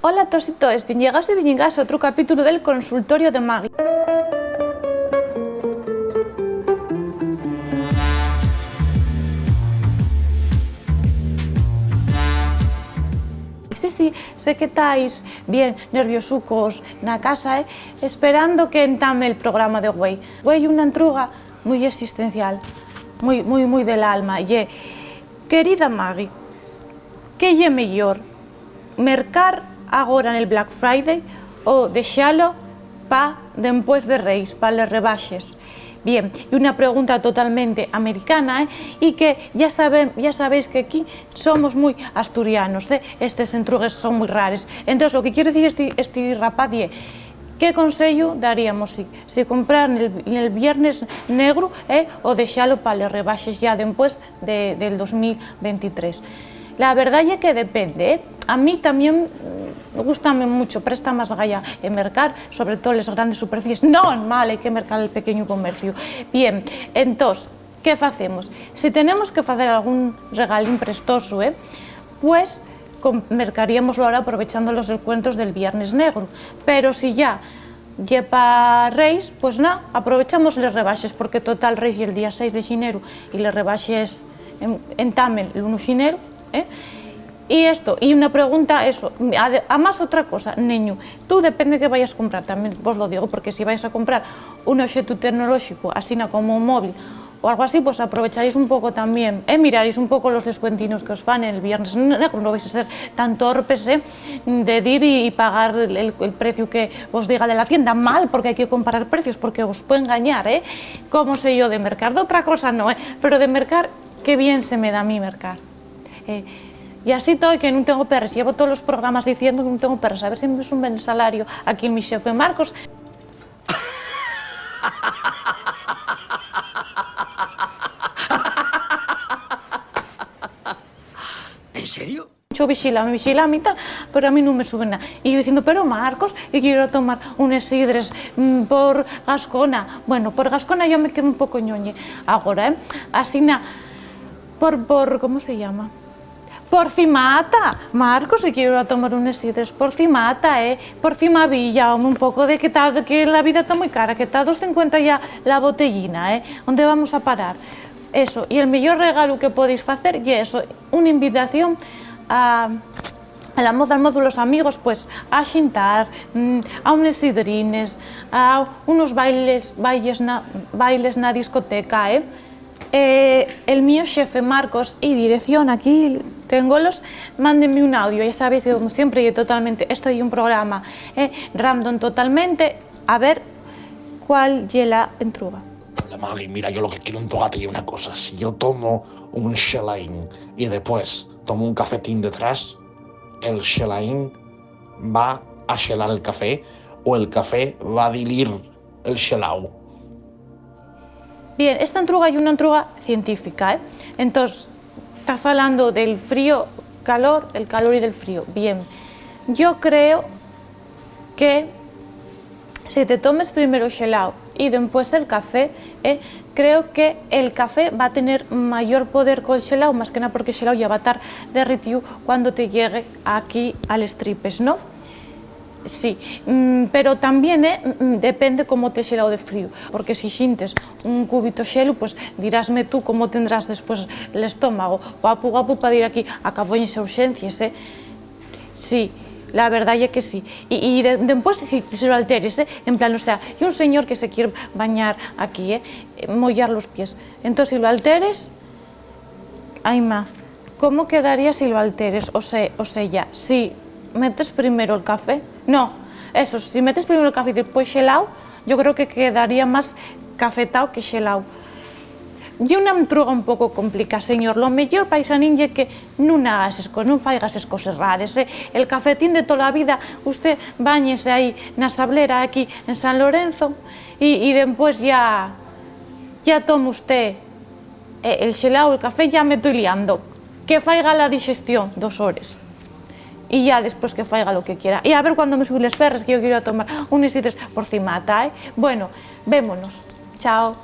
Hola a todos y todas, bien llegados y bien llegadas a otro capítulo del consultorio de Maggie. Sí, sé que estáis bien nerviosucos na casa, esperando que entame el programa de Güey. Güey, una entruga muy existencial, muy del alma. Y, querida Maggie, que lle mellor mercar agora en el Black Friday o deixalo pa después de Reis, pa les rebaixes? Bien, y una pregunta totalmente americana, y que ya sabéis que aquí somos muy asturianos, estos entrugues son muy raros. Entonces, lo que quiere decir este rapaz es, ¿qué consejo daríamos si comprar en el Viernes Negro o deixalo para les rebaixes ya después del 2023? La verdad es que depende, A mí también me gusta mucho, presta más galla en mercar, sobre todo las grandes superficies. No es mal, hay que mercar el pequeño comercio. Bien, entonces, ¿qué hacemos? Si tenemos que hacer algún regalín prestoso, pues mercaríamoslo ahora aprovechando los descuentos del Viernes Negro. Pero si ya lleva Reis, pues nada, aprovechamos les rebaixes, porque total Reis y el día 6 de xineru y les rebaixes en Tamel el 1 de xineru, Y esto, y una pregunta, eso, además otra cosa, neño, tú depende que vayas a comprar, también vos lo digo, porque si vais a comprar un objeto tecnológico, así como un móvil o algo así, pues aprovecharéis un poco también, miraréis un poco los descuentinos que os van en el Viernes Negro, no vais a ser tan torpes de ir y pagar el precio que os diga de la tienda, mal, porque hay que comparar precios, porque os puede engañar, ¿Cómo sé yo de mercar? De otra cosa no, pero de mercar, qué bien se me da a mí mercar. Y así estoy, que no tengo perres. Llevo todos los programas diciendo que no tengo perres. A ver si me suben el salario aquí en mi jefe Marcos. ¿En serio? Yo vigilame y tal, pero a mí no me suben nada. Y yo diciendo, pero Marcos, y quiero tomar unos sidres por Gascona. Bueno, por Gascona yo me quedo un poco ñoñe. Ahora, así por ¿cómo se llama? Por Cimata, Marcos, si quiero tomar unos sidres por Cimata, por Cimavilla, un poco de que la vida está muy cara, que está a 2,50 ya la botellina, ¿Dónde vamos a parar? Eso, y el mejor regalo que podéis hacer es eso, una invitación a la moda, al modo de los amigos, pues a xintar, a unos sidrines, a unos bailes na discoteca, el mío jefe Marcos y dirección, aquí tengolos, mándenme un audio, ya sabéis que como siempre yo totalmente, esto es un programa random totalmente, a ver cuál es la entruga. Maggie, mira, yo lo que quiero entregarte es una cosa, si yo tomo un Shelain y después tomo un cafetín detrás, el Shelain va a shelar el café o el café va a dilir el shelao. Bien, esta entruga es una entruga científica, Entonces, está hablando del frío, calor, el calor y del frío. Bien, yo creo que si te tomes primero shelao y después el café, creo que el café va a tener mayor poder con el shelao, más que nada porque el shelao ya va a estar derretido cuando te llegue aquí al stripes, ¿no? Sí, pero también depende cómo te xelao de frío, porque si xintes un cubito xelo, pues dirásme tú cómo tendrás después el estómago. Guapu para ir aquí a caboñes e urxencias, Sí, la verdad es que sí. Y después si lo alteres, en plan, o sea, y un señor que se quiere bañar aquí, mollar los pies. Entonces si lo alteres, ay ma, ¿cómo quedaría si lo alteres? O sea, si metes primero el café, no, eso, si metes primero el café y después xelao, yo creo que quedaría más cafetao que xelao. Y una entruga un poco complicada, señor, lo mellor paisanín é que non hagas esas cosas, non faigas esas cosas raras, El cafetín de toda a vida, usted bañese aí na sablera aquí en San Lorenzo y después ya toma usted el xelao, el café, ya me estoy liando, que faiga la digestión 2 horas. Y ya después que faiga lo que quiera. Y a ver cuando me suben las perras, que yo quiero tomar unos sidres por Cimata, Bueno, vémonos. Chao.